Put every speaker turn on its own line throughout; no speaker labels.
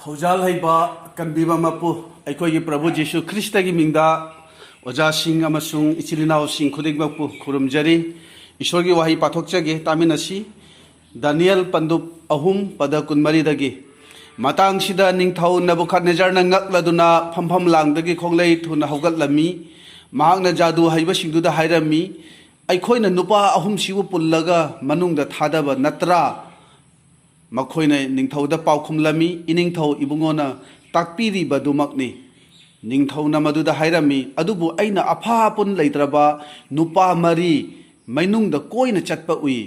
थौजाल हैबा कनबीबा मपु अखोई प्रभु जीशु ख्रिस्ट की मिंगदा ओजा सिंह अमसुंग इचिलिनाव सिंह खुदिगमपु खुरुमजरी ईश्वर की वही पाथोकचगे तामिनसी दानियल पंदुप अहुम पद कुनमरीदगी मतांगसिदा निंगथौ नबुखदनेजरना ngakladuna फमफम लांगदगी खोंगलै थुना हौगतलमी महांगना जादू हैबसिंगदुदा हायरमी अखोइना नुपा अहुम सिबु पुल्लगा मनुंगदा थादबा नत्रा मखोइना निंगथौदा पाउखुमलमी इनिंगथौ इबुंगोना ताकपीरिबदुमकनी निंगथौना मदुदा हायरमी अदुबु अइना अफापुन लैत्रबा नुपा मरी मैनुंगदा कोइना चटपा उई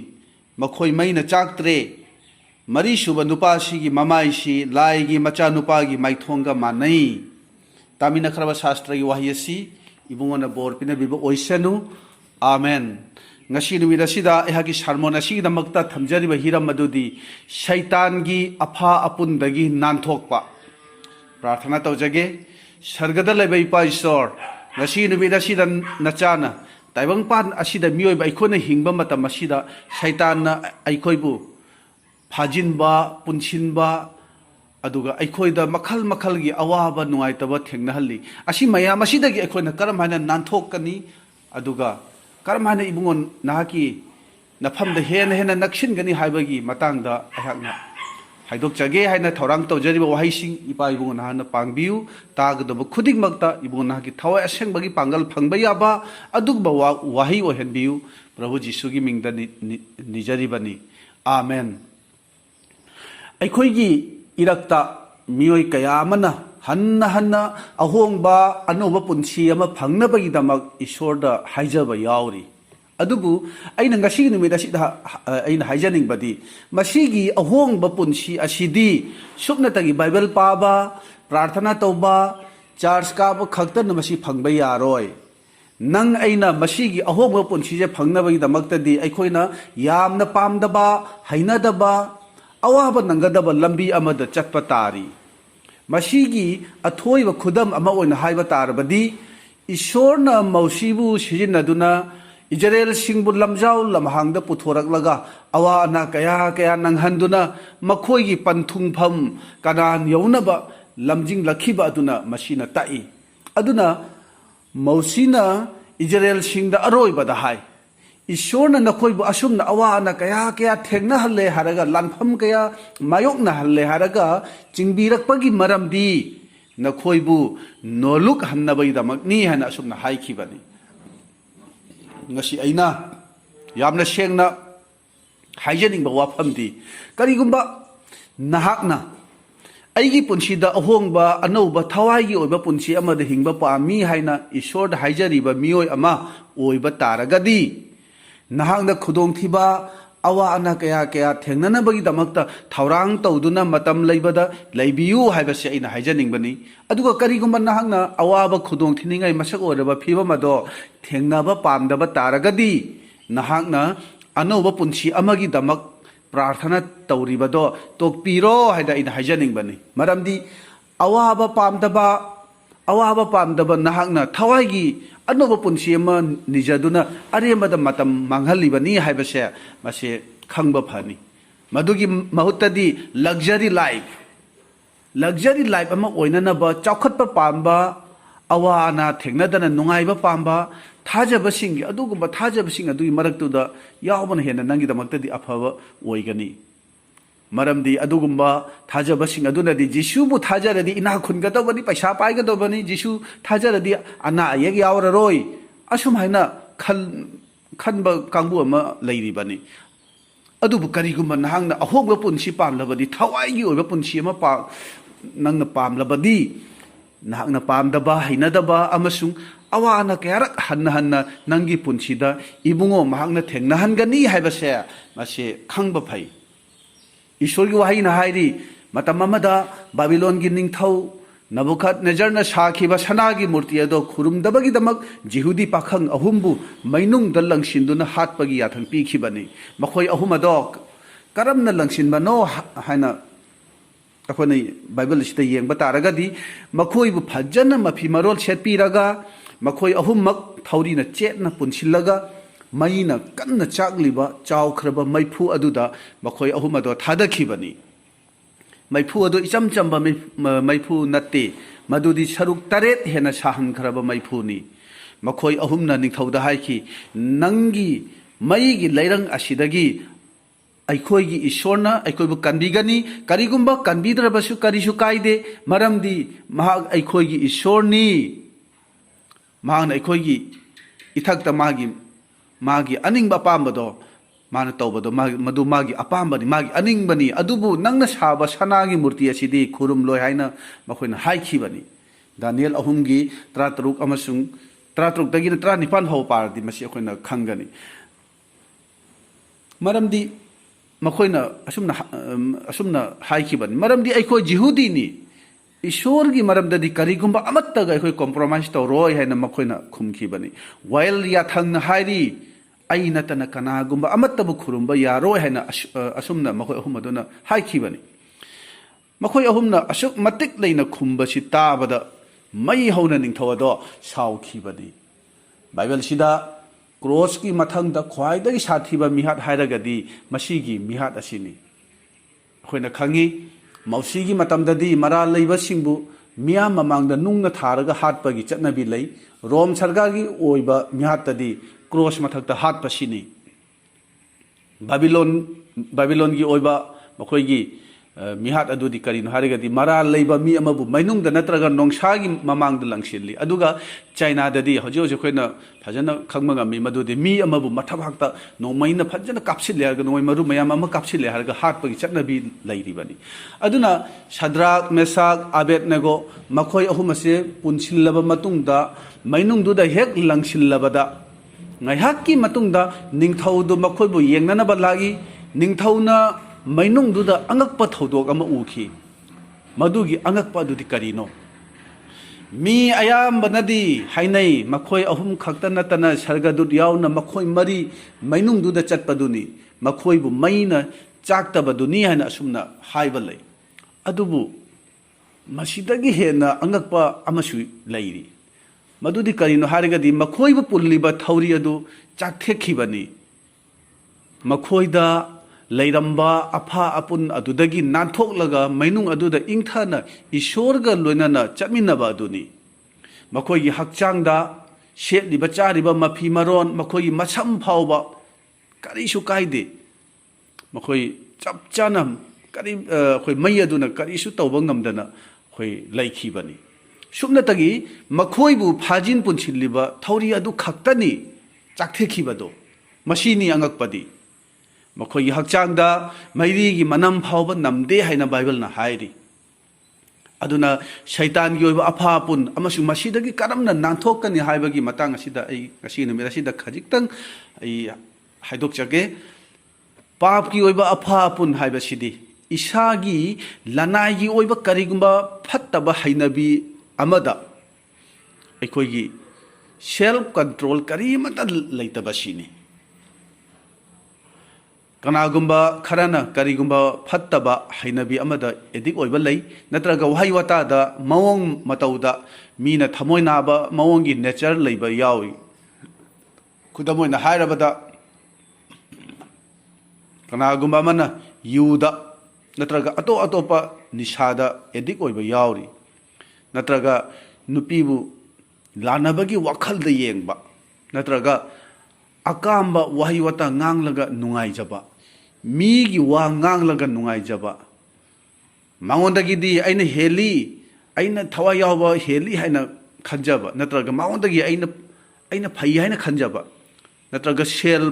मखोइ मैना चाकत्रे मरी सुब नुपासिगी ममाइसी लाइगी मचा नुपागी माइथोंगा मानै तामिनखरबा शास्त्रगी वाहियसी इबुंगोना बोर पिनबिबो ओइसनु आमेन ngasi numida sida ehagi sarmon asigi damakta thamjariba hiram madudi shaitangi apha-apundagi nanthokpa प्रार्थना तौजगे सर्गदा लेबा इपा ईश्वर ngasi numida sida nachana taibangpan asida miyoiba aikoina hingba matam asida shaitanna aikoibu phajinba punsinba aduga aikoida makhal makhalgi awaba nuaitaba thengnahalli asi mayam asidagi aikoina karam haina nanthokani aduga करमाने इबुंगोन नाकी नफमद हेन हेन नक्सिनगनी हाइबगी मतंगदा अहाकना हाइदोकचगे हाइना थौरांग तौजरिबा वाहिसिंग इपा इबुंगोन नाहना पांगबियु तागदब खुदिंगमक्ता इबुंगोन नाकी थवा असेंगबगी पांगल फंगबा याबा अदुगबा वाहि ओहेनबियु प्रभु जीसुगी मिंगदा निजरिबनी आमेन अखोइगी इरक्ता मियोय कयामना हन्ना हन्ना अहोंगबा अनोबा पुंसी अमा फंगनबगीदमक ईश्वरदा हाइजबा याउरी अदुबु अइना ngasi नुमिदा सिदा अइना हाइजनिंगबदी मसीगी अहोंगबा पुंसी असिदी सुपनतगी Bible पाबा प्रार्थना तौबा church काबा खक्तन मसी फंगबा यारोय नंग अइना मसीगी अहोंगबा पुंसीजे फंगनबगीदमक्तदी अखोइना यामना पामदबा हाइनदबा अवाबा नंगदबा लंबी अमदा चटपा तारी मसीगी अथोइब खुदम अमा ओइना हाइबा तारबदी ईश्वरना मौसीबु सिजिनदुना इजराइल सिंगबु लमजाउ लमहांगदा पुथोरकलगा अवा अना कया कया नंगहंदुना मखोइगी पंथुंगफम कनान यौनबा लमजिंग लखिबा अदुना मसीना ताई अदुना मौसीना इजराइल सिंगदा अरोइबदा हाय ईश्वरना नखोइबु असुमना अवा अना कया कया थेंगना हल्ले हारगा लानफम कया मायोकना हल्ले हारगा चिंगबिरकपगी मरमदी नखोइबु नोलुक हन्नबैदमकनी हाना असुमना हाइखिबनी ngasi aina yamna sengna haijeningbा wafamdi karigumba nahakna aigi punsida ahongba anouba thawai gi oiba punsi amada hingba pami haina ishor da haijariba miyoi ama oiba taragadi nahakna khudong thiba awa ana kaya kaya thengnana bagi damakta thaurang tawduna matam leibada leibiyu haibase aina haijaningbani aduga karigumba nahakna awaba khudong thiningai masak oraba phiba mado thengnaba pamdaba taragadi nahakna anoba punsi amagi damak प्रार्थना तौरीबदो तोकपीरो हाइदा इन हाइजनिंगबनी मरमदी अवाबा पामदबा नहाकना थवाइगी अनोबा पुंसी अमा निजदुना अरेमदा मतम मांगहलिबनी हाइबसे मासे खंगबा funny मदुगी महुत्तदी luxury life अमा ओइननबा चौखतपा पामबा अवा अना थेंगनदना नुंगाइबा पामबा थाजबसिंगी अदुगुंबा थाजबसिंग अदुगी मरक्तुदा यावबन हेना नंगिदमक्तदी अफबा ओइगनी मरमदी अदुगुंबा थाजबसिंग अदुनदी जिसुबु थाजरदी इना खुनगदबनी पैसा पाइगदबनी जिसु थाजरदी अना अयग यावररोय असुम हाइना खनबा कांगबु अमा लैरिबनी अदुबु करिगुंबा नहांगना अहोंगबा पुंसी पामलबदी थवाइगी ओइबा पुंसी अमा पा नंगना पामलबदी नहांगना पामदबा हाइनदबा अमसुंग अवाना कयारक हन्ना हन्ना नंगी पुंसीदा इबुंगो महांगना थेंगनाहनगनी हाइबसे मासे खंगबा फै ईश्वरगी वाहिना हाइरी मतम अमदा बाबिलोनगी निंगथौ नबुखदनेजरना साखिबा सनागी मूर्ति अदो खुरुमदबगी दमक जिहुदी पाखंग अहुमबु मैनुंगदा लंगसिनदुना हातपगी याथंग पीखिबनी मखोय अहुम अदो करमना लंगसिनबनो हाइना अखोने बाइबल सिदा येंगबा तारगदी मखोयबु फजन मफी मरोल सेटपीरगा मखोय अहुमक थौरीना चेतना पुनसिलगा मैना कन्ना चागलिबा चावख्रबा मैफु अदुदा मखोय अहुम अदो थादखिबनी ꯃꯩꯐꯨ ꯑꯗꯨ ꯏꯆꯝ ꯆꯝꯕ ꯃꯩꯐꯨ ꯅꯠꯇꯦ ꯃꯗꯨꯗꯤ ꯁꯔꯨꯛ 7 ꯍꯦꯟꯅ ꯁꯥꯍꯟꯈ꯭ꯔꯕ ꯃꯩꯐꯨꯅꯤ ꯃꯈꯣꯏ ꯑꯍꯨꯝꯅ ꯅꯤꯡꯊꯧꯗ ꯍꯥꯏꯈꯤ ꯅꯪꯒꯤ ꯃꯩꯒꯤ ꯂꯩꯔꯪ ꯑꯁꯤꯗꯒꯤ ꯑꯩꯈꯣꯏꯒꯤ ꯏꯁꯣꯔꯅ ꯑꯩꯈꯣꯏꯕꯨ ꯀꯟꯕꯤꯒꯅꯤ ꯀꯔꯤꯒꯨꯝꯕ ꯀꯟꯕꯤꯗ꯭ꯔꯕꯁꯨ ꯀꯔꯤꯁꯨ ꯀꯥꯏꯗꯦ ꯃꯔꯝꯗꯤ ꯃꯍꯥꯛ ꯑꯩꯈꯣꯏꯒꯤ ꯏꯁꯣꯔꯅꯤ ꯃꯍꯥꯛꯅ ꯑꯩꯈꯣꯏꯒꯤ ꯏꯊꯛꯇ ꯃꯥꯒꯤ ꯑꯅꯤꯡꯕ ꯑꯄꯥꯝꯕꯗꯣ ꯃꯥꯅ ꯇꯧꯕꯗꯣ ꯃꯗꯨ ꯃꯥꯒꯤ ꯑꯄꯥꯝꯕꯅꯤ ꯃꯥꯒꯤ ꯑꯅꯤꯡꯕꯅꯤ ꯑꯗꯨꯕꯨ ꯅꯪꯅ ꯁꯥꯕ ꯁꯅꯥꯒꯤ ꯃꯨꯔꯇꯤ ꯑꯁꯤꯗꯤ ꯈꯨꯔꯨꯝꯂꯣꯏ ꯍꯥꯏꯅ ꯃꯈꯣꯏꯅ ꯍꯥꯏꯈꯤꯕꯅꯤ ꯗꯥꯅꯤꯌꯦꯜ 3ꯒꯤ 13 ꯑꯃꯁꯨꯡ 13ꯗꯒꯤꯅ 19 ꯐꯥꯎꯕ ꯄꯥꯔꯗꯤ ꯃꯁꯤ ꯑꯩꯈꯣꯏꯅ ꯈꯪꯒꯅꯤ ꯃꯔꯝꯗꯤ ꯃꯈꯣꯏꯅ ꯑꯁꯨꯝꯅ ꯍꯥꯏꯈꯤꯕꯅꯤ ꯃꯔꯝꯗꯤ ꯑꯩꯈꯣꯏ ꯖꯤꯍꯨꯗꯤꯅꯤ ꯏꯁꯣꯔꯒꯤ ꯃꯔꯝꯗꯗꯤ ꯀꯔꯤꯒꯨꯝꯕ ꯑꯃꯠꯇꯒ ꯑꯩꯈꯣꯏ ꯀꯣꯝꯄ꯭ꯔꯣꯃꯥꯏꯁ ꯇꯧꯔꯣꯏ ꯍꯥꯏꯅ ꯃꯈꯣꯏꯅ ꯈꯨꯝꯈꯤꯕꯅꯤ ꯋꯥꯌꯦꯜ ꯌꯥꯊꯪꯅ ꯍꯥꯏꯔꯤ ꯑꯩ ꯅꯠꯇꯅ ꯀꯅꯥꯒꯨꯝꯕ ꯑꯃꯠꯇꯕꯨ ꯈꯨꯔꯨꯝꯕ ꯌꯥꯔꯣꯏ ꯍꯥꯏꯅ ꯑꯁꯨꯝꯅ ꯃꯈꯣꯏ ꯑꯍꯨꯝ ꯑꯗꯨꯅ ꯍꯥꯏꯈꯤꯕꯅꯤ ꯃꯈꯣꯏ ꯑꯍꯨꯝꯅ ꯑꯁꯨꯛ ꯃꯇꯤꯛ ꯂꯩꯅ ꯈꯨꯝꯕꯁꯤ ꯇꯥꯕꯗ ꯃꯩ ꯍꯧꯅ ꯅꯤꯡꯊꯧ ꯑꯗꯣ ꯁꯥꯎꯈꯤꯕꯅꯤ ꯕꯥꯏꯕꯜꯁꯤꯗ ꯀ꯭ꯔꯣꯁꯀꯤ ꯃꯊꯪꯗ ꯈ꯭ꯋꯥꯏꯗꯒꯤ ꯁꯥꯊꯤꯕ ꯃꯤꯍꯥꯠ ꯍꯥꯏꯔꯒꯗꯤ ꯃꯁꯤꯒꯤ ꯃꯤꯍꯥꯠ ꯑꯁꯤꯅꯤ ꯑꯩꯈꯣꯏꯅ ꯈꯪꯉꯤ ꯃꯧꯁꯤꯒꯤ ꯃꯇꯝꯗꯗꯤ ꯃꯔꯥꯜ ꯂꯩꯕꯁꯤꯡꯕꯨ ꯃꯤꯌꯥꯝ ꯃꯃꯥꯡꯗ ꯅꯨꯡꯅ ꯊꯥꯔꯒ ꯍꯥꯠꯄꯒꯤ ꯆꯠꯅꯕꯤ ꯂꯩ ꯔꯣꯝ ꯁꯔꯀꯥꯔꯒꯤ ꯑꯣꯏꯕ ꯃꯤꯍꯥꯠꯇꯗꯤ ꯀ꯭ꯔꯣꯁ ꯃꯊꯛꯇ ꯍꯥꯠꯄꯁꯤꯅꯤ ꯕꯥꯕꯤꯂꯣꯟꯒꯤ ꯑꯣꯏꯕ ꯃꯈꯣꯏꯒꯤ ꯃꯤꯍꯥꯠ ꯑꯗꯨꯗꯤ ꯀꯔꯤꯅꯣ ꯍꯥꯏꯔꯒꯗꯤ ꯃꯔꯥꯜ ꯂꯩꯕ ꯃꯤ ꯑꯃꯕꯨ ꯃꯩꯅꯨꯡꯗ ꯅꯠꯇ꯭ꯔꯒ ꯅꯣꯡꯁꯥꯒꯤ ꯃꯃꯥꯡꯗ ꯂꯪꯁꯤꯜꯂꯤ ꯑꯗꯨꯒ ꯆꯥꯏꯅꯥꯗꯗꯤ ꯍꯧꯖꯤꯛ ꯑꯩꯈꯣꯏꯅ ꯐꯖꯅ ꯈꯪꯕ ꯉꯝꯃꯤ ꯃꯗꯨꯗꯤ ꯃꯤ ꯑꯃꯕꯨ ꯃꯊꯛ ꯅꯣꯡꯃꯩꯅ ꯐꯖꯅ ꯀꯥꯞꯁꯤꯜꯂꯦ ꯍꯥꯏꯔꯒ ꯅꯣꯡꯃꯩ ꯃꯔꯨ ꯃꯌꯥꯝ ꯑꯃ ꯀꯥꯞꯁꯤꯜꯂꯦ ꯍꯥꯏꯔꯒ ꯍꯥꯠꯄꯒꯤ ꯆꯠꯅꯕꯤ ꯂꯩꯔꯤꯕꯅꯤ ꯑꯗꯨꯅ ꯁꯗ꯭ꯔꯥꯛ ꯃꯦꯁꯥꯛ ꯑꯕꯦꯗꯅꯦꯒꯣ ꯃꯈꯣꯏ ꯑꯍꯨꯝ ꯑꯁꯦ ꯄꯨꯟꯁꯤꯜꯂꯕ ꯃꯇꯨꯡꯗ ꯃꯩꯅꯨꯡꯗꯨꯗ ꯍꯦꯛ ꯂꯪꯁꯤꯜꯂꯕꯗ ꯉꯥꯏꯍꯥꯛꯀꯤ ꯃꯇꯨꯡꯗ ꯅꯤꯡꯊꯧꯗꯨ ꯃꯈꯣꯏꯕꯨ ꯌꯦꯡꯅꯅꯕ ꯂꯥꯛꯏ ꯅꯤꯡꯊꯧꯅ ꯃꯩꯅꯨꯡꯗꯨꯗ ꯑꯉꯛꯄ ꯊꯧꯗꯣꯛ ꯑꯃ ꯎꯈꯤ ꯃꯗꯨꯒꯤ ꯑꯉꯛꯄ ꯑꯗꯨꯗꯤ ꯀꯔꯤꯅꯣ ꯃꯤ ꯑꯌꯥꯝꯕꯅꯗꯤ ꯍꯥꯏꯅꯩ ꯃꯈꯣꯏ ꯑꯍꯨꯝ ꯈꯛꯇ ꯅꯠꯇꯅ ꯁꯔꯒꯗꯨꯠ ꯌꯥꯎꯅ ꯃꯈꯣꯏ 4 ꯃꯩꯅꯨꯡꯗꯨꯗ ꯆꯠꯄꯗꯨꯅꯤ ꯃꯈꯣꯏꯕꯨ ꯃꯩꯅ ꯆꯥꯛꯇꯕꯗꯨꯅꯤ ꯍꯥꯏꯅ ꯑꯁꯨꯝꯅ ꯍꯥꯏꯕ ꯂꯩ ꯑꯗꯨꯕꯨ ꯃꯁꯤꯗꯒꯤ ꯍꯦꯟꯅ ꯑꯉꯛꯄ ꯑꯃꯁꯨ ꯂꯩꯔꯤ ꯃꯗꯨꯗꯤ ꯀꯔꯤꯅꯣ ꯍꯥꯏꯔꯒꯗꯤ ꯃꯈꯣꯏꯕꯨ ꯄꯨꯜꯂꯤꯕ ꯊꯧꯔꯤ ꯑꯗꯨ ꯆꯥꯛꯊꯦꯛꯈꯤꯕꯅꯤ ꯃꯈꯣꯏꯗ ꯂꯩꯔꯝꯕ ꯑꯐꯥ ꯑꯄꯨꯟ ꯑꯗꯨꯗꯒꯤ ꯅꯥꯟꯊꯣꯛꯂꯒ ꯃꯩꯅꯨꯡ ꯑꯗꯨꯗ ꯏꯪꯊꯅ ꯏꯁꯣꯔꯒ ꯂꯣꯏꯅꯅ ꯆꯠꯃꯤꯟꯅꯕ ꯑꯗꯨꯅꯤ ꯃꯈꯣꯏꯒꯤ ꯍꯛꯆꯥꯡꯗ ꯁꯦꯠꯂꯤꯕ ꯆꯥꯔꯤꯕ ꯃꯐꯤ ꯃꯔꯣꯟ ꯃꯈꯣꯏꯒꯤ ꯃꯁꯝ ꯐꯥꯎꯕ ꯀꯔꯤꯁꯨ ꯀꯥꯏꯗꯦ ꯃꯈꯣꯏ ꯆꯞ ꯆꯥꯅ ꯑꯩꯈꯣꯏ ꯃꯩ ꯑꯗꯨꯅ ꯀꯔꯤꯁꯨ ꯇꯧꯕ ꯉꯝꯗꯅ ꯑꯩꯈꯣꯏ ꯂꯩꯈꯤꯕꯅꯤ ꯁꯨꯞꯅꯇꯒꯤ ꯃꯈꯣꯏꯕꯨ ꯐꯥꯖꯤꯟ ꯄꯨꯟꯁꯤꯜꯂꯤꯕ ꯊꯧꯔꯤ ꯑꯗꯨ ꯈꯛꯇꯅꯤ ꯆꯥꯛꯊꯦꯛꯈꯤꯕꯗꯣ ꯃꯁꯤꯅꯤ ꯑꯉꯛꯄꯗꯤ ꯃꯈꯣꯏꯒꯤ ꯍꯛꯆꯥꯡꯗ ꯃꯩꯔꯤꯒꯤ ꯃꯅꯝ ꯐꯥꯎꯕ ꯅꯝꯗꯦ ꯍꯥꯏꯅ ꯕꯥꯏꯕꯜꯅ ꯍꯥꯏꯔꯤ ꯑꯗꯨꯅ ꯁꯩꯇꯥꯟꯒꯤ ꯑꯣꯏꯕ ꯑꯐꯥ ꯑꯄꯨꯟ ꯑꯃꯁꯨꯡ ꯃꯁꯤꯗꯒꯤ ꯀꯔꯝꯅ ꯅꯥꯟꯊꯣꯛꯀꯅꯤ ꯍꯥꯏꯕꯒꯤ ꯃꯇꯥꯡ ꯑꯁꯤꯗ ꯑꯩ ꯉꯁꯤ ꯅꯨꯃꯤꯠ ꯑꯁꯤꯗ ꯈꯖꯤꯛꯇꯪ ꯑꯩ ꯍꯥꯏꯗꯣꯛꯆꯒꯦ ꯄꯥꯞꯀꯤ ꯑꯣꯏꯕ ꯑꯐꯥ ꯑꯄꯨꯟ ꯍꯥꯏꯕꯁꯤꯗꯤ ꯏꯁꯥꯒꯤ ꯂꯅꯥꯏꯒꯤ ꯑꯣꯏꯕ ꯀꯔꯤꯒꯨꯝꯕ ꯐꯠꯇꯕ ꯍꯩꯅꯕꯤ ꯑꯃꯗ ꯑꯩꯈꯣꯏꯒꯤ ꯁꯦꯜꯐ ꯀꯟꯇ꯭ꯔꯣꯜ ꯀꯔꯤꯃꯠꯇ ꯂꯩꯇꯕꯁꯤꯅꯤ ꯀꯅꯥꯒꯨꯝꯕ ꯈꯔꯅ ꯀꯔꯤꯒꯨꯝꯕ ꯐꯠꯇꯕ ꯍꯩꯅꯕꯤ ꯑꯃꯗ ꯑꯦꯗꯤꯛ ꯑꯣꯏꯕ ꯂꯩ ꯅꯠꯇ꯭ꯔꯒ ꯋꯥꯍꯩ ꯋꯥꯇꯥꯗ ꯃꯑꯣꯡ ꯃꯇꯧꯗ ꯃꯤꯅ ꯊꯃꯣꯏ ꯅꯥꯕ ꯃꯑꯣꯡꯒꯤ ꯅꯦꯆꯔ ꯂꯩꯕ ꯌꯥꯎꯏ ꯈꯨꯗꯝ ꯑꯣꯏꯅ ꯍꯥꯏꯔꯕꯗ ꯀꯅꯥꯒꯨꯝꯕ ꯑꯃꯅ ꯌꯨꯗ ꯅꯠꯇ꯭ꯔꯒ ꯑꯇꯣꯞ ꯑꯇꯣꯞꯄ ꯅꯤꯁꯥꯗ ꯑꯦꯗꯤꯛ ꯑꯣꯏꯕ ꯌꯥꯎꯔꯤ ꯅꯠꯇ꯭ꯔꯒ ꯅꯨꯄꯤꯕు ꯂꯥꯟꯅꯕꯒꯤ ꯋꯥꯈꯜꯗ ꯌꯦꯡꯕ ꯅꯠꯇ꯭ꯔꯒ ꯑꯀꯥꯝꯕ ꯋꯥꯍꯩ ꯋꯥꯇꯥ ꯉꯥꯡꯂꯒ ꯅꯨꯡꯉꯥꯏꯖꯕ ꯃꯤꯒꯤ ꯋꯥ ꯉꯥꯡꯂꯒ ꯅꯨꯡꯉꯥꯏꯖꯕ ꯃꯉꯣꯟꯗꯒꯤꯗꯤ ꯑꯩꯅ ꯍꯦꯜꯂꯤ ꯑꯩꯅ ꯊꯋꯥꯏ ꯌꯥꯎꯕ ꯍꯦꯜꯂꯤ ꯍꯥꯏꯅ ꯈꯟꯖꯕ ꯅꯠꯇ꯭ꯔꯒ ꯃꯉꯣꯟꯗꯒꯤ ꯑꯩꯅ ꯐꯩ ꯍꯥꯏꯅ ꯈꯟꯖꯕ ꯅꯠꯇ꯭ꯔꯒ ꯁꯦꯜ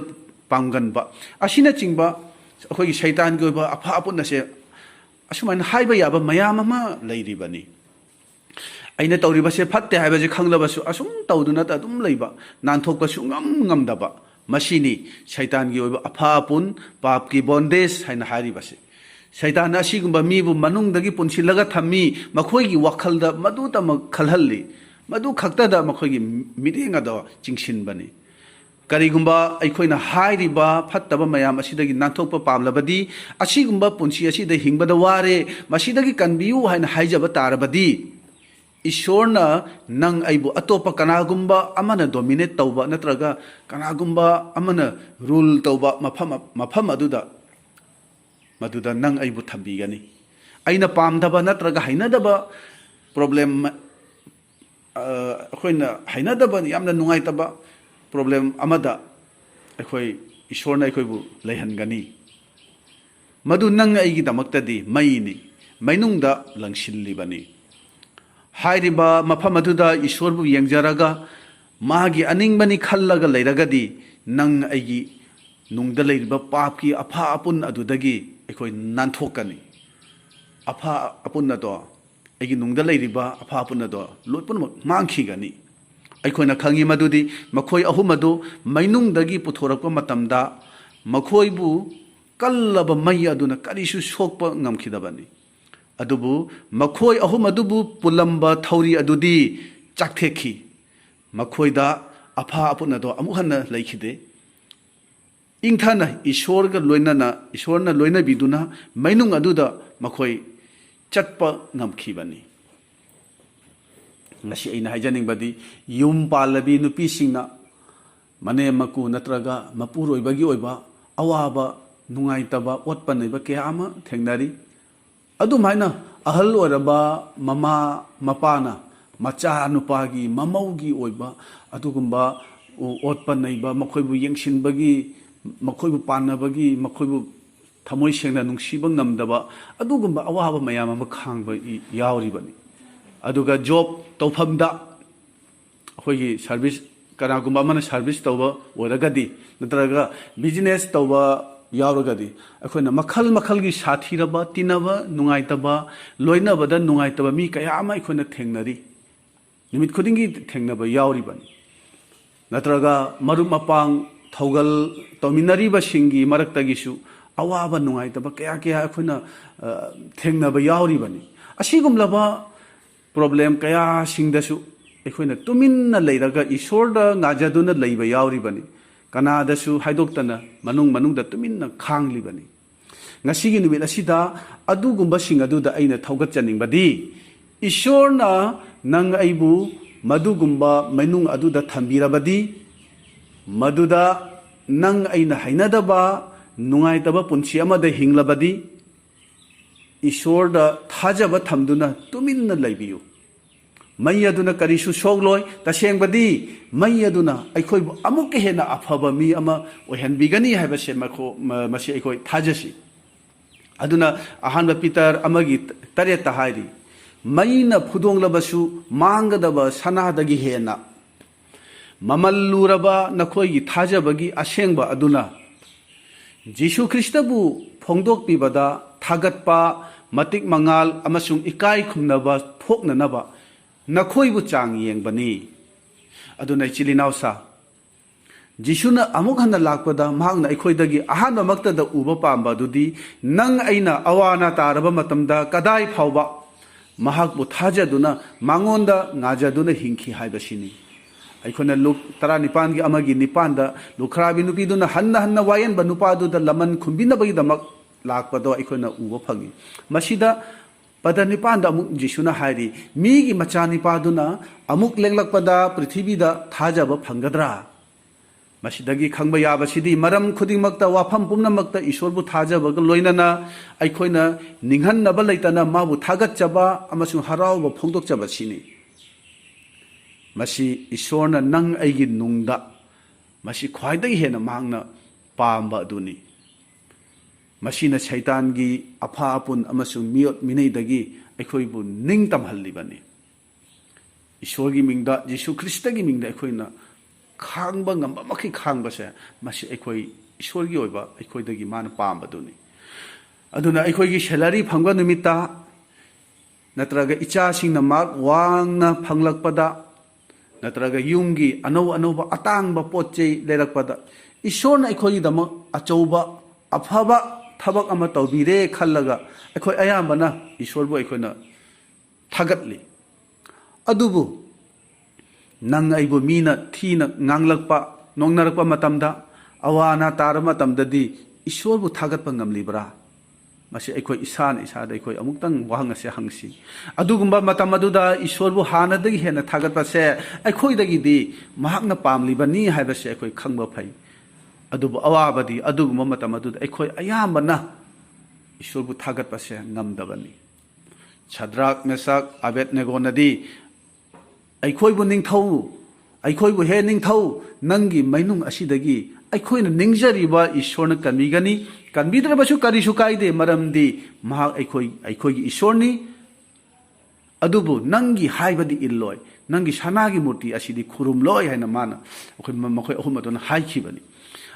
ꯄꯥꯝꯒꯟꯕ ꯑꯁꯤꯅꯆꯤꯡꯕ ꯑꯩꯈꯣꯏꯒꯤ ꯁꯩꯇꯥꯟꯒꯤ ꯑꯣꯏꯕ ꯑꯐꯥ ꯑꯄꯨꯟ ꯑꯁꯦ ꯑꯁꯨꯃꯥꯏꯅ ꯍꯥꯏꯕ ꯌꯥꯕ ꯃꯌꯥꯝ ꯑꯃ ꯂꯩꯔꯤꯕꯅꯤ ꯑꯩꯅ ꯇꯧꯔꯤꯕꯁꯦ ꯐꯠꯇꯦ ꯍꯥꯏꯕꯁꯦ ꯈꯪꯂꯕꯁꯨ ꯑꯁꯨꯝ ꯇꯧꯗꯨꯅꯇ ꯑꯗꯨꯝ ꯂꯩꯕ ꯅꯥꯟꯊꯣꯛꯄ ꯉꯝꯗꯕ ꯃꯁꯤꯅꯤ ꯁꯩꯇꯥꯟꯒꯤ ꯑꯣꯏꯕ ꯑꯐꯥ ꯑꯄꯨꯟ ꯄꯥꯞꯀꯤ ꯕꯣꯟꯗꯦꯖ ꯍꯥꯏꯅ ꯍꯥꯏꯔꯤꯕꯁꯦ ꯁꯩꯇꯥꯟꯅ ꯑꯁꯤꯒꯨꯝꯕ ꯃꯤꯕꯨ ꯃꯅꯨꯡꯗꯒꯤ ꯄꯨꯟꯁꯤꯜꯂꯒ ꯊꯝꯃꯤ ꯃꯈꯣꯏꯒꯤ ꯋꯥꯈꯜꯗ ꯃꯗꯨꯇꯃꯛ ꯈꯜꯍꯜꯂꯤ ꯃꯗꯨ ꯈꯛꯇꯗ ꯃꯈꯣꯏꯒꯤ ꯃꯤꯠꯌꯦꯡ ꯑꯗꯣ ꯆꯤꯡꯁꯤꯟꯕꯅꯤ ꯀꯔꯤꯒꯨꯝꯕ ꯑꯩꯈꯣꯏꯅ ꯍꯥꯏꯔꯤꯕ ꯐꯠꯇꯕ ꯃꯌꯥꯝ ꯑꯁꯤꯗꯒꯤ ꯅꯥꯟꯊꯣꯛꯄ ꯄꯥꯝꯂꯕꯗꯤ ꯑꯁꯤꯒꯨꯝꯕ ꯄꯨꯟꯁꯤ ꯑꯁꯤꯗ ꯍꯤꯡꯕꯗ ꯋꯥꯔꯦ ꯃꯁꯤꯗꯒꯤ ꯀꯟꯕꯤꯌꯨ ꯍꯥꯏꯅ ꯍꯥꯏꯖꯕ ꯇꯥꯔꯕꯗꯤ ꯏꯁꯣꯔꯅ ꯅꯪ ꯑꯩꯕꯨ ꯑꯇꯣꯞꯄ ꯀꯅꯥꯒꯨꯝꯕ ꯑꯃꯅ ꯗꯣꯃꯤꯅꯦꯠ ꯇꯧꯕ ꯅꯠꯇ꯭ꯔꯒ ꯀꯅꯥꯒꯨꯝꯕ ꯑꯃꯅ ꯔꯨꯜ ꯇꯧꯕ ꯃꯐꯝ ꯑꯗꯨꯗ ꯃꯗꯨꯗ ꯅꯪ ꯑꯩꯕꯨ ꯊꯝꯕꯤꯒꯅꯤ ꯑꯩꯅ ꯄꯥꯝꯗꯕ ꯅꯠꯇ꯭ꯔꯒ ꯍꯩꯅꯗꯕ ꯄ꯭ꯔꯣꯕ꯭ꯂꯦꯝ ꯑꯩꯈꯣꯏꯅ ꯍꯩꯅꯗꯕ ꯌꯥꯝꯅ ꯅꯨꯡꯉꯥꯏꯇꯕ ꯄ꯭ꯔꯣꯕ꯭ꯂꯦꯝ ꯑꯃꯗ ꯑꯩꯈꯣꯏ ꯏꯁꯣꯔꯅ ꯑꯩꯈꯣꯏꯕꯨ ꯂꯩꯍꯟꯒꯅꯤ ꯃꯗꯨ ꯅꯪ ꯑꯩꯒꯤꯗꯃꯛꯇꯗꯤ ꯃꯩꯅꯤ ꯃꯩꯅꯨꯡꯗ ꯂꯪꯁꯤꯜꯂꯤꯕꯅꯤ ꯍꯥꯏꯔꯤꯕ ꯃꯐꯝ ꯑꯗꯨꯗ ꯏꯁꯣꯔꯕꯨ ꯌꯦꯡꯖꯔꯒ ꯃꯥꯒꯤ ꯑꯅꯤꯡꯕꯅꯤ ꯈꯜꯂꯒ ꯂꯩꯔꯒꯗꯤ ꯅꯪ ꯑꯩꯒꯤ ꯅꯨꯡꯗ ꯂꯩꯔꯤꯕ ꯄꯥꯞꯀꯤ ꯑꯐ ꯑꯄꯨꯟ ꯑꯗꯨꯗꯒꯤ ꯑꯩꯈꯣꯏ ꯅꯥꯟꯊꯣꯛꯀꯅꯤ ꯑꯐ ꯑꯄꯨꯟ ꯑꯗꯣ ꯑꯩꯒꯤ ꯅꯨꯡꯗ ꯂꯩꯔꯤꯕ ꯑꯐ ꯑꯄꯨꯟ ꯑꯗꯣ ꯂꯣꯏ ꯄꯨꯝꯅꯃꯛ ꯃꯥꯡꯈꯤꯒꯅꯤ ꯑꯩꯈꯣꯏꯅ ꯈꯪꯉꯤ ꯃꯗꯨꯗꯤ ꯃꯈꯣꯏ ꯑꯍꯨꯝ ꯑꯗꯨ ꯃꯩꯅꯨꯡꯗꯒꯤ ꯄꯨꯊꯣꯔꯛꯄ ꯃꯇꯝꯗ ꯃꯈꯣꯏꯕꯨ ꯀꯜꯂꯕ ꯃꯩ ꯑꯗꯨꯅ ꯀꯔꯤꯁꯨ ꯁꯣꯛꯄ ꯉꯝꯈꯤꯗꯕꯅꯤ ꯑꯗꯨꯕꯨ ꯃꯈꯣꯏ ꯑꯍꯨꯝ ꯑꯗꯨꯕꯨ ꯄꯨꯜꯂꯝꯕ ꯊꯧꯔꯤ ꯑꯗꯨꯗꯤ ꯆꯥꯛꯊꯦꯛꯈꯤ ꯃꯈꯣꯏꯗ ꯑꯐ ꯑꯄꯨꯟ ꯑꯗꯣ ꯑꯃꯨꯛ ꯍꯟꯅ ꯂꯩꯈꯤꯗꯦ ꯏꯪꯊꯅ ꯏꯁꯣꯔꯅ ꯂꯣꯏꯅꯕꯤꯗꯨꯅ ꯃꯩꯅꯨꯡ ꯑꯗꯨꯗ ꯃꯈꯣꯏ ꯆꯠꯄ ꯉꯝꯈꯤꯕꯅꯤ ꯉꯁꯤ ꯑꯩꯅ ꯍꯥꯏꯖꯅꯤꯡꯕꯗꯤ ꯌꯨꯝ ꯄꯥꯜꯂꯕꯤ ꯅꯨꯄꯤꯁꯤꯡꯅ ꯃꯅꯦꯝ ꯃꯀꯨ ꯅꯠꯇ꯭ꯔꯒ ꯃꯄꯨꯔꯣꯏꯕꯒꯤ ꯑꯣꯏꯕ ꯑꯋꯥꯕ ꯅꯨꯡꯉꯥꯏꯇꯕ ꯑꯣꯠꯄ ꯅꯩꯕ ꯀꯌꯥ ꯑꯃ ꯊꯦꯡꯅꯔꯤ ꯑꯗꯨꯃꯥꯏꯅ ꯑꯍꯜ ꯑꯣꯏꯔꯕ ꯃꯃꯥ ꯃꯄꯥꯅ ꯃꯆꯥꯅꯨꯄꯥꯒꯤ ꯃꯃꯧꯒꯤ ꯑꯣꯏꯕ ꯑꯗꯨꯒꯨꯝꯕ ꯑꯣꯠꯄ ꯅꯩꯕ ꯃꯈꯣꯏꯕꯨ ꯌꯦꯡꯁꯤꯟꯕꯒꯤ ꯃꯈꯣꯏꯕꯨ ꯄꯥꯟꯅꯕꯒꯤ ꯃꯈꯣꯏꯕꯨ ꯊꯃꯣꯏ ꯁꯦꯡꯅ ꯅꯨꯡꯁꯤꯕ ꯉꯝꯗꯕ ꯑꯗꯨꯒꯨꯝꯕ ꯑꯋꯥꯕ ꯃꯌꯥꯝ ꯑꯃ ꯈꯥꯡꯕ ꯌꯥꯎꯔꯤꯕꯅꯤ ꯑꯗꯨꯒ ꯖꯣꯕ ꯇꯧꯐꯝꯗ ꯑꯩꯈꯣꯏꯒꯤ ꯁꯥꯔꯚꯤꯁ ꯀꯅꯥꯒꯨꯝꯕ ꯑꯃꯅ ꯁꯥꯔꯚꯤꯁ ꯇꯧꯕ ꯑꯣꯏꯔꯒꯗꯤ ꯅꯠꯇ꯭ꯔꯒ ꯕꯤꯖꯤꯅꯦꯁ ꯇꯧꯕ ꯌꯥꯎꯔꯒꯗꯤ ꯑꯩꯈꯣꯏꯅ ꯃꯈꯜ ꯃꯈꯜꯒꯤ ꯁꯥꯊꯤꯔꯕ ꯇꯤꯟꯅꯕ ꯅꯨꯡꯉꯥꯏꯇꯕ ꯂꯣꯏꯅꯕꯗ ꯅꯨꯡꯉꯥꯏꯇꯕ ꯃꯤ ꯀꯌꯥ ꯑꯃ ꯑꯩꯈꯣꯏꯅ ꯊꯦꯡꯅꯔꯤ ꯅꯨꯃꯤꯠ ꯈꯨꯗꯤꯡꯒꯤ ꯊꯦꯡꯅꯕ ꯌꯥꯎꯔꯤꯕꯅꯤ ꯅꯠꯇ꯭ꯔꯒ ꯃꯔꯨꯞ ꯃꯄꯥꯡ ꯊꯧꯒꯜ ꯇꯧꯃꯤꯟꯅꯔꯤꯕꯁꯤꯡꯒꯤ ꯃꯔꯛꯇꯒꯤꯁꯨ ꯑꯋꯥꯕ ꯅꯨꯡꯉꯥꯏꯇꯕ kaya ꯑꯩꯈꯣꯏꯅ ꯊꯦꯡꯅꯕ ꯌꯥꯎꯔꯤꯕꯅꯤ ꯑꯁꯤꯒꯨꯝꯂꯕ ꯄ꯭ꯔꯣꯕ꯭ꯂꯦꯝ ꯀꯌꯥꯁꯤꯡꯗꯁꯨ ꯑꯩꯈꯣꯏꯅ ꯇꯨꯃꯤꯟꯅ ꯂꯩꯔꯒ ꯏꯁꯣꯔꯗ ꯉꯥꯖꯗꯨꯅ ꯂꯩꯕ ꯌꯥꯎꯔꯤꯕꯅꯤ ꯀꯅꯥꯗꯁꯨ ꯍꯥꯏꯗꯣꯛꯇꯅ ꯃꯅꯨꯡꯗ ꯇꯨꯃꯤꯟꯅ ꯈꯥꯡꯂꯤꯕꯅꯤ ꯉꯁꯤꯒꯤ ꯅꯨꯃꯤꯠ ꯑꯁꯤꯗ ꯑꯗꯨꯒꯨꯝꯕꯁꯤꯡ ꯑꯗꯨꯗ ꯑꯩꯅ ꯊꯧꯒꯠꯆꯅꯤꯡꯕꯗꯤ ꯏꯁꯣꯔꯅ ꯅꯪ ꯑꯩꯕꯨ ꯃꯗꯨꯒꯨꯝꯕ ꯃꯅꯨꯡ ꯑꯗꯨꯗ ꯊꯝꯕꯤꯔꯕꯗꯤ ꯃꯗꯨꯗ ꯅꯪ ꯑꯩꯅ ꯍꯩꯅꯗꯕ ꯅꯨꯡꯉꯥꯏꯇꯕ ꯄꯨꯟꯁꯤ ꯑꯃꯗ ꯍꯤꯡꯂꯕꯗꯤ ꯏꯁꯣꯔꯗ ꯊꯥꯖꯕ ꯊꯝꯗꯨꯅ ꯇꯨꯃꯤꯟꯅ ꯂꯩꯕꯤꯌꯨ ꯃꯩ ꯑꯗꯨꯅ ꯀꯔꯤꯁꯨ ꯁꯣꯛꯂꯣꯏ ꯇꯁꯦꯡꯕꯗꯤ ꯃꯩ ꯑꯗꯨꯅ ꯑꯩꯈꯣꯏꯕꯨ ꯑꯃꯨꯛꯀ ꯍꯦꯟꯅ ꯑꯐꯕ ꯃꯤ ꯑꯃ ꯑꯣꯏꯍꯟꯕꯤꯒꯅꯤ ꯍꯥꯏꯕꯁꯦ ꯃꯁꯤ ꯑꯩꯈꯣꯏ ꯊꯥꯖꯁꯤ ꯑꯗꯨꯅ ꯑꯍꯥꯟꯕ ꯄꯤꯇꯔ 1:8 ꯍꯥꯏꯔꯤ ꯃꯩꯅ ꯐꯨꯗꯣꯡꯂꯕꯁꯨ ꯃꯥꯡꯒꯗꯕ ꯁꯅꯥꯗꯒꯤ ꯍꯦꯟꯅ ꯃꯃꯜ ꯂꯨꯔꯕ ꯅꯈꯣꯏꯒꯤ ꯊꯥꯖꯕꯒꯤ ꯑꯁꯦꯡꯕ ꯑꯗꯨꯅ ꯖꯤꯁꯨ ꯈ꯭ꯔꯤꯁꯇꯕꯨ ꯐꯣꯡꯗꯣꯛꯄꯤꯕꯗ ꯊꯥꯒꯠꯄ ꯃꯇꯤꯛ ꯃꯉꯥꯜ ꯑꯃꯁꯨꯡ ꯏꯀꯥꯏ ꯈꯨꯝꯅꯕ ꯊꯣꯛꯅꯅꯕ ꯅꯈꯣꯏꯕꯨ ꯆꯥꯡ ꯌꯦꯡꯕꯅꯤ ꯑꯗꯨꯅ ꯏꯆꯤꯜ ꯏꯅꯥꯎꯁꯥ ꯖꯤꯁꯨꯅ ꯑꯃꯨꯛ ꯍꯟꯅ ꯂꯥꯛꯄꯗ ꯃꯍꯥꯛꯅ ꯑꯩꯈꯣꯏꯗꯒꯤ ꯑꯍꯥꯟꯕꯃꯛꯇꯗ ꯎꯕ ꯄꯥꯝꯕ ꯑꯗꯨꯗꯤ ꯅꯪ ꯑꯩꯅ ꯑꯋꯥ ꯑꯅꯥ ꯇꯥꯔꯕ ꯃꯇꯝꯗ ꯀꯗꯥꯏ ꯐꯥꯎꯕ ꯃꯍꯥꯛꯄꯨ ꯊꯥꯖꯗꯨꯅ ꯃꯉꯣꯟꯗ ꯉꯥꯖꯗꯨꯅ ꯍꯤꯡꯈꯤ ꯍꯥꯏꯕꯁꯤꯅꯤ ꯑꯩꯈꯣꯏꯅ ꯂꯨꯛ 19:9 ꯂꯨꯈ꯭ꯔꯥꯕꯤ ꯅꯨꯄꯤꯗꯨꯅ ꯍꯟꯅ ꯋꯥꯌꯦꯟꯕ ꯅꯨꯄꯥꯗꯨꯗ ꯂꯃꯟ ꯈꯨꯝꯕꯤꯅꯕꯒꯤꯗꯃꯛ ꯂꯥꯛꯄꯗꯣ ꯑꯩꯈꯣꯏꯅ ꯎꯕ ꯐꯪꯏ ꯃꯁꯤꯗ ꯄꯗ 9ꯗ ꯑꯃꯨꯛ ꯖꯤꯁꯨꯅ ꯍꯥꯏꯔꯤ ꯃꯤꯒꯤ ꯃꯆꯥꯅꯤꯄꯥꯗꯨꯅ ꯑꯃꯨꯛ ꯂꯦꯡꯂꯛꯄꯗ ꯄ꯭ꯔꯤꯊꯤꯕꯤꯗ ꯊꯥꯖꯕ ꯐꯪꯒꯗ꯭ꯔꯥ ꯃꯁꯤꯗꯒꯤ ꯈꯪꯕ ꯌꯥꯕꯁꯤꯗꯤ ꯃꯔꯝ ꯈꯨꯗꯤꯡꯃꯛꯇ ꯋꯥꯐꯝ ꯄꯨꯝꯅꯃꯛꯇ ꯏꯁꯣꯔꯕꯨ ꯊꯥꯖꯕꯒ ꯂꯣꯏꯅꯅ ꯑꯩꯈꯣꯏꯅ ꯅꯤꯡꯍꯟꯅꯕ ꯂꯩꯇꯅ ꯃꯥꯕꯨ ꯊꯥꯒꯠꯆꯕ ꯑꯃꯁꯨꯡ ꯍꯔꯥꯎꯕ ꯐꯣꯡꯗꯣꯛꯆꯕꯁꯤꯅꯤ ꯃꯁꯤ ꯏꯁꯣꯔꯅ ꯅꯪ ꯑꯩꯒꯤ ꯅꯨꯡꯗ ꯃꯁꯤ ꯈ꯭ꯋꯥꯏꯗꯒꯤ ꯍꯦꯟꯅ ꯃꯍꯥꯛꯅ ꯄꯥꯝꯕ ꯑꯗꯨꯅꯤ ꯃꯁꯤꯅ ꯁꯩꯇꯥꯟꯒꯤ ꯑꯐ ꯑꯄꯨꯟ ꯑꯃꯁꯨꯡ ꯃꯤꯑꯣꯠ ꯃꯤꯅꯩꯗꯒꯤ ꯑꯩꯈꯣꯏꯕꯨ ꯅꯤꯡꯇꯝꯍꯜꯂꯤꯕꯅꯤ ꯏꯁꯣꯔꯒꯤ ꯃꯤꯡꯗ ꯖꯤꯁꯨ ꯈ꯭ꯔꯤꯁꯇꯒꯤ ꯃꯤꯡꯗ ꯑꯩꯈꯣꯏꯅ ꯈꯥꯡꯕ ꯉꯝꯕ ꯃꯈꯩ ꯈꯥꯡꯕꯁꯦ ꯃꯁꯤ ꯑꯩꯈꯣꯏ ꯏꯁꯣꯔꯒꯤ ꯑꯣꯏꯕ ꯑꯩꯈꯣꯏꯗꯒꯤ ꯃꯥꯅ ꯄꯥꯝꯕꯗꯨꯅꯤ ꯑꯗꯨꯅ ꯑꯩꯈꯣꯏꯒꯤ ꯁꯦꯂꯔꯤ ꯐꯪꯕ ꯅꯨꯃꯤꯠꯇ ꯅꯠꯇ꯭ꯔꯒ ꯏꯆꯥꯁꯤꯡꯅ ꯃꯥꯔꯛ ꯋꯥꯡꯅ ꯐꯪꯂꯛꯄꯗ ꯅꯠꯇ꯭ꯔꯒ ꯌꯨꯝꯒꯤ ꯑꯅꯧꯕ ꯑꯇꯥꯡꯕ ꯄꯣꯠ ꯆꯩ ꯂꯩꯔꯛꯄꯗ ꯏꯁꯣꯔꯅ ꯑꯩꯈꯣꯏꯒꯤꯗꯃꯛ ꯑꯆꯧꯕ ꯑꯐꯕ ꯊꯕꯛ ꯑꯃ ꯇꯧꯕꯤꯔꯦ ꯈꯜꯂꯒ ꯑꯩꯈꯣꯏ ꯑꯌꯥꯝꯕꯅ ꯏꯁꯣꯔꯕꯨ ꯑꯩꯈꯣꯏꯅ ꯊꯥꯒꯠꯂꯤ ꯑꯗꯨꯕꯨ ꯅꯪ ꯑꯩꯕꯨ ꯃꯤꯅ ꯊꯤꯅ ꯉꯥꯡꯂꯛꯄ ꯅꯣꯡꯅꯔꯛꯄ ꯃꯇꯝꯗ ꯑꯋꯥ ꯑꯅꯥ ꯇꯥꯔꯕ ꯃꯇꯝꯗꯗꯤ ꯏꯁꯣꯔꯕꯨ ꯊꯥꯒꯠꯄ ꯉꯝꯂꯤꯕ꯭ꯔꯥ ꯃꯁꯤ ꯑꯩꯈꯣꯏ ꯏꯁꯥꯅ ꯏꯁꯥꯗ ꯑꯩꯈꯣꯏ ꯑꯃꯨꯛꯇꯪ ꯋꯥꯍꯪ ꯑꯁꯤ ꯍꯪꯁꯤ ꯑꯗꯨꯒꯨꯝꯕ ꯃꯇꯝ ꯑꯗꯨꯗ ꯏꯁꯣꯔꯕꯨ ꯍꯥꯟꯅꯗꯒꯤ ꯍꯦꯟꯅ ꯊꯥꯒꯠꯄꯁꯦ ꯑꯩꯈꯣꯏꯗꯒꯤꯗꯤ ꯃꯍꯥꯛꯅ ꯄꯥꯝꯂꯤꯕꯅꯤ ꯍꯥꯏꯕꯁꯦ ꯑꯩꯈꯣই ꯈꯪꯕ ꯐꯩ ꯑꯗꯨꯕꯨ ꯑꯋꯥꯕꯗꯤ ꯑꯗꯨꯒꯨꯝꯕ ꯃꯇꯝ ꯑꯗꯨꯗ ꯑꯩꯈꯣꯏ ꯑꯌꯥꯝꯕꯅ ꯏꯁꯣꯔꯕꯨ ꯊꯥꯒꯠꯄꯁꯦ ꯉꯝꯗꯕꯅꯤ Shadrach, Meshach, Abednego nadi ꯑꯩꯈꯣꯏꯕꯨ ꯅꯤꯡꯊꯧ ꯑꯩꯈꯣꯏꯕꯨ ꯍꯦ ꯅꯤꯡꯊꯧ ꯅꯪꯒꯤ ꯃꯩꯅꯨꯡ ꯑꯁꯤꯗꯒꯤ ꯑꯩꯈꯣꯏꯅ ꯅꯤꯡꯖꯔꯤꯕ ꯏꯁꯣꯔꯅ ꯀꯟꯕꯤꯒꯅꯤ ꯀꯟꯕꯤꯗ꯭ꯔꯕꯁꯨ ꯀꯔꯤꯁꯨ ꯀꯥꯏꯗꯦ ꯃꯔꯝꯗꯤ ꯃꯍꯥꯛ ꯑꯩꯈꯣꯏꯒꯤ ꯏꯁꯣꯔꯅꯤ ꯑꯗꯨꯕꯨ ꯅꯪꯒꯤ ꯍꯥꯏꯕꯗꯤ ꯏꯜꯂꯣꯏ ꯅꯪꯒꯤ ꯁꯅꯥꯒꯤ ꯃꯨꯔꯇꯤ ꯑꯁꯤꯗꯤ ꯈꯨꯔꯨꯝꯂꯣꯏ ꯍꯥꯏꯅ ꯃꯥꯅ ꯃꯈꯣꯏ ꯑꯍꯨꯝ ꯑꯗꯨꯅ ꯍꯥꯏꯈꯤꯕꯅꯤ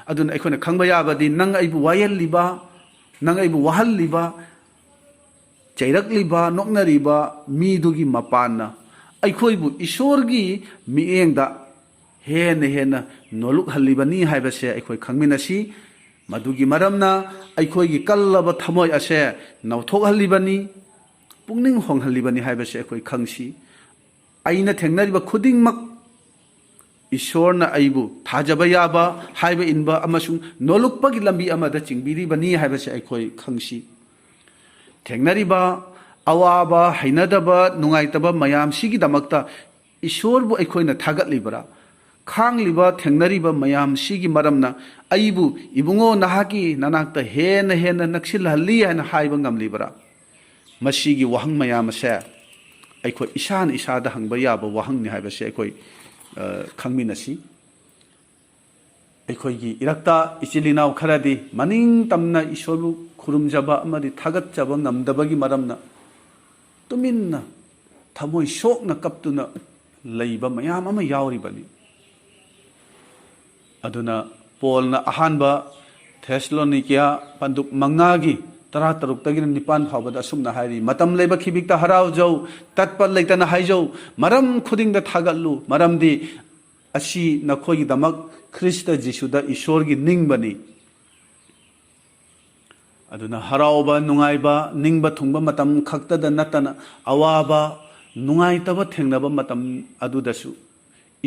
ꯑꯗꯨꯅ ꯑꯩꯈꯣꯏꯅ ꯈꯪꯕ ꯌꯥꯕꯗꯤ ꯅꯪ ꯑꯩꯕꯨ ꯋꯥꯌꯦꯜꯂꯤꯕ ꯅꯪ ꯑꯩꯕꯨ ꯋꯥꯍꯜꯂꯤꯕ ꯆꯩꯔꯛꯂꯤꯕ ꯅꯣꯛꯅꯔꯤꯕ ꯃꯤꯗꯨꯒꯤ ꯃꯄꯥꯟꯅ ꯑꯩꯈꯣꯏꯕꯨ ꯏꯁꯣꯔꯒꯤ ꯃꯤꯠꯌꯦꯡꯗ ꯍꯦꯟꯅ ꯅꯣꯂꯨꯛꯍꯜꯂꯤꯕꯅꯤ ꯍꯥꯏꯕꯁꯦ ꯑꯩꯈꯣꯏ ꯈꯪꯃꯤꯟꯅꯁꯤ ꯃꯗꯨꯒꯤ ꯃꯔꯝꯅ ꯑꯩꯈꯣꯏꯒꯤ ꯀꯜꯂꯕ ꯊꯃꯣꯏ ꯑꯁꯦ ꯅꯧꯊꯣꯛꯍꯜꯂꯤꯕꯅꯤ ꯄꯨꯛꯅꯤꯡ ꯍꯣꯡꯍꯜꯂꯤꯕꯅꯤ ꯍꯥꯏꯕꯁꯦ ꯑꯩꯈꯣꯏ ꯈꯪꯁꯤ ꯑꯩꯅ ꯊꯦꯡꯅꯔꯤꯕ ꯈꯨꯗꯤꯡꯃꯛ ꯏꯁꯣꯔꯅ ꯑꯩꯕꯨ ꯊꯥꯖꯕ ꯌꯥꯕ ꯍꯥꯏꯕ ꯏꯟꯕ ꯑꯃꯁꯨꯡ ꯅꯣꯂꯨꯛꯄꯒꯤ ꯂꯝꯕꯤ ꯑꯃꯗ ꯆꯤꯡꯕꯤꯔꯤꯕꯅꯤ ꯍꯥꯏꯕꯁꯦ ꯑꯩꯈꯣꯏ ꯈꯪꯁꯤ ꯊꯦꯡꯅꯔꯤꯕ ꯑꯋꯥꯕ ꯍꯩꯅꯗꯕ ꯅꯨꯡꯉꯥꯏꯇꯕ ꯃꯌꯥꯝꯁꯤꯒꯤꯗꯃꯛꯇ ꯏꯁꯣꯔꯕꯨ ꯑꯩꯈꯣꯏꯅ ꯊꯥꯒꯠꯂꯤꯕ꯭ꯔꯥ ꯈꯥꯡꯂꯤꯕ ꯊꯦꯡꯅꯔꯤꯕ ꯃꯌꯥꯝꯁꯤꯒꯤ ꯃꯔꯝꯅ ꯑꯩꯕꯨ ꯏꯕꯨꯡꯉꯣ ꯅꯍꯥꯛꯀꯤ ꯅꯅꯥꯛꯇ ꯍꯦꯟꯅ ꯅꯛꯁꯤꯜꯍꯜꯂꯤ ꯍꯥꯏꯅ ꯍꯥꯏꯕ ꯉꯝꯂꯤꯕ꯭ꯔꯥ ꯃꯁꯤꯒꯤ ꯋꯥꯍꯪ ꯃꯌꯥꯝ ꯑꯁꯦ ꯑꯩꯈꯣꯏ ꯏꯁꯥꯅ ꯏꯁꯥꯗ ꯍꯪꯕ ꯌꯥꯕ ꯋꯥꯍꯪꯅꯤ ꯍꯥꯏꯕꯁꯦ ꯑꯩꯈꯣꯏ ꯈꯪꯃꯤꯟꯅꯁꯤ ꯑꯩꯈꯣꯏꯒꯤ ꯏꯔꯛꯇ ꯏꯆꯤꯜ ꯏꯅꯥꯎ ꯈꯔꯗꯤ ꯃꯅꯤꯡ ꯇꯝꯅ ꯏꯁꯣꯔꯕꯨ ꯈꯨꯔꯨꯝꯖꯕ ꯑꯃꯗꯤ ꯊꯥꯒꯠꯆꯕ ꯉꯝꯗꯕꯒꯤ ꯃꯔꯝꯅ ꯇꯨꯃꯤꯟꯅ ꯊꯃꯣꯏ ꯁꯣꯛꯅ ꯀꯞꯇꯨꯅ ꯂꯩꯕ ꯃꯌꯥꯝ ꯑꯃ ꯌꯥꯎꯔꯤꯕꯅꯤ ꯑꯗꯨꯅ ꯄꯣꯜꯅ ꯑꯍꯥꯟꯕ ꯊꯦꯁꯂꯣꯅꯤꯀꯤꯌꯥ ꯄꯟꯗꯨꯞ 5ꯒꯤ 13-9 ꯐꯥꯎꯕꯗ ꯑꯁꯨꯝꯅ ꯍꯥꯏꯔꯤ ꯃꯇꯝ ꯂꯩꯕ ꯈꯤꯕꯤꯛꯇ ꯍꯔꯥꯎꯖꯧ ꯇꯠꯄ ꯂꯩꯇꯅ ꯍꯥꯏꯖꯧ ꯃꯔꯝ ꯈꯨꯗꯤꯡꯗ ꯊꯥꯒꯠꯂꯨ ꯃꯔꯝꯗꯤ ꯑꯁꯤ ꯅꯈꯣꯏꯒꯤꯗꯃꯛ ꯈ꯭ꯔꯤꯁꯇ ꯖꯤꯁꯨꯗ ꯏꯁꯣꯔꯒꯤ ꯅꯤꯡꯕꯅꯤ ꯑꯗꯨꯅ ꯍꯔꯥꯎꯕ ꯅꯨꯡꯉꯥꯏꯕ ꯅꯤꯡꯕ ꯊꯨꯡꯕ ꯃꯇꯝ ꯈꯛꯇꯗ ꯅꯠꯇꯅ ꯑꯋꯥꯕ ꯅꯨꯡꯉꯥꯏꯇꯕ ꯊꯦꯡꯅꯕ ꯃꯇꯝ ꯑꯗꯨꯗꯁꯨ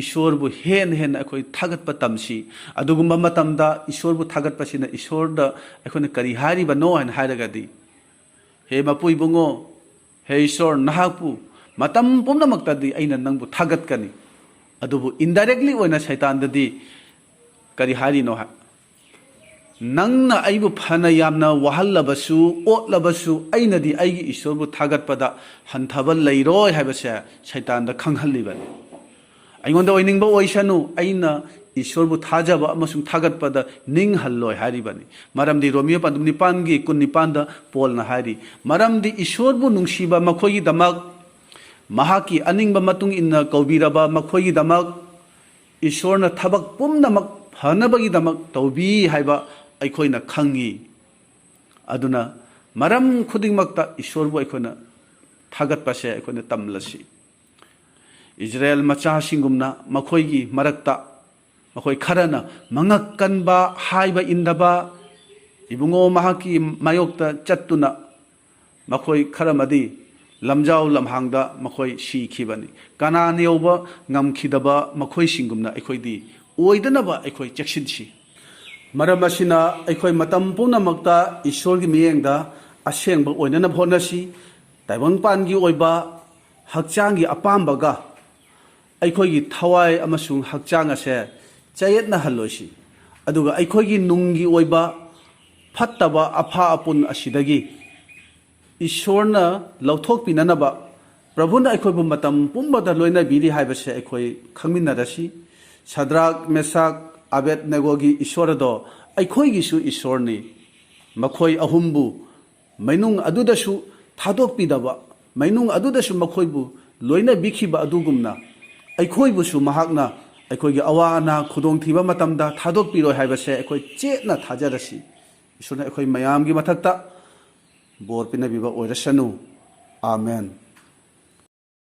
ꯏꯁꯣꯔꯕꯨ ꯍꯦꯟꯅ ꯑꯩꯈꯣꯏ ꯊꯥꯒꯠꯄ ꯇꯝꯁꯤ ꯑꯗꯨꯒꯨꯝꯕ ꯃꯇꯝꯗ ꯏꯁꯣꯔꯕꯨ ꯊꯥꯒꯠꯄꯁꯤꯅ ꯏꯁꯣꯔꯗ ꯑꯩꯈꯣꯏꯅ ꯀꯔꯤ ꯍꯥꯏꯔꯤꯕꯅꯣ ꯍꯥꯏꯅ ꯍꯥꯏꯔꯒꯗꯤ ꯍꯦ ꯃꯄꯨ ꯏꯕꯨꯡꯉꯣ ꯍꯦ ꯏꯁꯣꯔ ꯅꯍꯥꯛꯄꯨ ꯃꯇꯝ ꯄꯨꯝꯅꯃꯛꯇꯗꯤ ꯑꯩꯅ ꯅꯪꯕꯨ ꯊꯥꯒꯠꯀꯅꯤ ꯑꯗꯨꯕꯨ ꯏꯟꯗꯥꯏꯔꯦꯛꯠꯂꯤ ꯑꯣꯏꯅ ꯁꯩꯇꯥꯟꯗꯗꯤ ꯀꯔꯤ ꯍꯥꯏꯔꯤꯅꯣ ꯅꯪꯅ ꯑꯩꯕꯨ ꯐꯅ ꯌꯥꯝꯅ ꯋꯥꯍꯜꯂꯕꯁꯨ ꯑꯣꯠꯂꯕꯁꯨ ꯑꯩꯅꯗꯤ ꯑꯩꯒꯤ ꯏꯁꯣꯔꯕꯨ ꯊꯥꯒꯠꯄꯗ ꯍꯟꯊꯕ ꯂꯩꯔꯣꯏ ꯍꯥꯏꯕꯁꯦ ꯁꯩꯇꯥꯟꯗ ꯈꯪꯍꯜꯂꯤꯕꯅꯤ ꯑꯩꯉꯣꯟꯗ ꯑꯣꯏꯅꯤꯡꯕ ꯑꯣꯏꯁꯅꯨ ꯑꯩꯅ ꯏꯁꯣꯔꯕꯨ ꯊꯥꯖꯕ ꯑꯃꯁꯨꯡ ꯊꯥꯒꯠꯄꯗ ꯅꯤꯡꯍꯜꯂꯣꯏ ꯍꯥꯏꯔꯤꯕꯅꯤ ꯃꯔꯝꯗꯤ ꯔꯣꯃꯤꯌꯣ 19ꯒꯤ 19ꯗ ꯄꯣꯜꯅ ꯍꯥꯏꯔꯤ ꯃꯔꯝꯗꯤ ꯏꯁꯣꯔꯕꯨ ꯅꯨꯡꯁꯤꯕ ꯃꯈꯣꯏꯒꯤꯗꯃꯛ ꯃꯍꯥꯛꯀꯤ ꯑꯅꯤꯡꯕ ꯃꯇꯨꯡ ꯏꯟꯅ ꯀꯧꯕꯤꯔꯕ ꯃꯈꯣꯏꯒꯤꯗꯃꯛ ꯏꯁꯣꯔꯅ ꯊꯕꯛ ꯄꯨꯝꯅꯃꯛ ꯐꯅꯕꯒꯤꯗꯃꯛ ꯇꯧꯕꯤ ꯍꯥꯏꯕ ꯑꯩꯈꯣꯏꯅ ꯈꯪꯉꯤ ꯑꯗꯨꯅ ꯃꯔꯝ ꯈꯨꯗꯤꯡꯃꯛꯇ ꯏꯁꯣꯔꯕꯨ ꯑꯩꯈꯣꯏꯅ ꯊꯥꯒꯠꯄꯁꯦ ꯑꯩꯈꯣꯏꯅ ꯇꯝꯂꯁꯤ 이스라엘 ꯃꯆꯥꯁꯤꯡꯒꯨꯝꯅ ꯃꯈꯣꯏꯒꯤ ꯃꯔꯛꯇ ꯃꯈꯣꯏ ꯈꯔꯅ ꯃꯉꯛ ꯀꯟꯕ ꯍꯥꯏꯕ ꯏꯟꯗꯕ 이붕ꯉꯣ ꯃꯍꯥꯛꯀꯤ ꯃꯥꯌꯣꯛꯇ ꯆꯠꯇꯨꯅ ꯃꯈꯣꯏ ꯈꯔꯃꯗꯤ ꯂꯝꯖꯥꯎ ꯂꯝꯍꯥꯡꯗ ꯃꯈꯣꯏ ꯁꯤꯈꯤꯕꯅꯤ ꯀꯅꯥꯅ ꯌꯧꯕ ꯉꯝꯈꯤꯗꯕ ꯃꯈꯣꯏꯁꯤꯡꯒꯨꯝꯅ ꯑꯩꯈꯣꯏꯗꯤ ꯑꯣꯏꯗꯅꯕ ꯑꯩꯈꯣꯏ ꯆꯦꯛꯁꯤꯟꯁꯤ ꯃꯔꯝ ꯑꯁꯤꯅ ꯑꯩꯈꯣꯏ ꯃꯇꯝ ꯄꯨꯝꯅꯃꯛꯇ ꯏꯁꯣꯔꯒꯤ ꯃꯤꯠꯌꯦꯡꯗ ꯑꯁꯦꯡꯕ ꯑꯣꯏꯅꯅꯕ ꯍꯣꯠꯅꯁꯤ ꯇꯥꯏꯕꯪꯄꯥꯟꯒꯤ ꯑꯣꯏꯕ ꯍꯛꯆꯥꯡꯒꯤ ꯑꯄꯥꯝꯕꯒ ꯑꯩꯈꯣꯏꯒꯤ ꯊꯋꯥꯏ ꯑꯃꯁꯨꯡ ꯍꯛꯆꯥꯡ ꯑꯁꯦ ꯆꯌꯦꯠꯅꯍꯜꯂꯣꯏꯁꯤ ꯑꯗꯨꯒ ꯑꯩꯈꯣꯏꯒꯤ ꯅꯨꯡꯒꯤ ꯑꯣꯏꯕ ꯐꯠꯇꯕ ꯑꯐꯥ ꯑꯄꯨꯟ ꯑꯁꯤꯗꯒꯤ ꯏꯁꯣꯔꯅ ꯂꯧꯊꯣꯛꯄꯤꯅꯅꯕ ꯄ꯭ꯔꯚꯨꯅ ꯑꯩꯈꯣꯏꯕꯨ ꯃꯇꯝ ꯄꯨꯝꯕꯗ ꯂꯣꯏꯅꯕꯤꯔꯤ ꯍꯥꯏꯕꯁꯦ ꯑꯩꯈꯣꯏ ꯈꯪꯃꯤꯟꯅꯔꯁꯤ ꯁꯗ꯭ꯔꯥꯛ ꯃꯦꯁꯥꯛ ꯑꯕꯦꯗꯅꯦꯒꯣꯒꯤ ꯏꯁꯣꯔ ꯑꯗꯣ ꯑꯩꯈꯣꯏꯒꯤꯁꯨ ꯏꯁꯣꯔꯅꯤ ꯃꯈꯣꯏ ꯑꯍꯨꯝꯕꯨ ꯃꯩꯅꯨꯡ ꯑꯗꯨꯗꯁꯨ ꯊꯥꯗꯣꯛꯄꯤꯗꯕ ꯃꯩꯅꯨꯡ ꯑꯗꯨꯗꯁꯨ ꯃꯈꯣꯏꯕꯨ ꯂꯣꯏꯅꯕꯤꯈꯤꯕ ꯑꯗꯨꯒꯨꯝꯅ ꯑꯩꯈꯣꯏꯕꯨꯁꯨ ꯃꯍꯥꯛꯅ ꯑꯩꯈꯣꯏꯒꯤ ꯑꯋꯥ ꯑꯅꯥ ꯈꯨꯗꯣꯡꯊꯤꯕ ꯃꯇꯝꯗ ꯊꯥꯗꯣꯛꯄꯤꯔꯣꯏ ꯍꯥꯏꯕꯁꯦ ꯑꯩꯈꯣꯏ ꯆꯦꯠꯅ ꯊꯥꯖꯔꯁꯤ ꯏꯁꯣꯔꯅ ꯑꯩꯈꯣꯏ ꯃꯌꯥꯝꯒꯤ ꯃꯊꯛꯇ ꯕꯣꯔ ꯄꯤꯅꯕꯤꯕ ꯑꯣꯏꯔꯁꯅꯨ ꯑꯥꯃꯦꯟ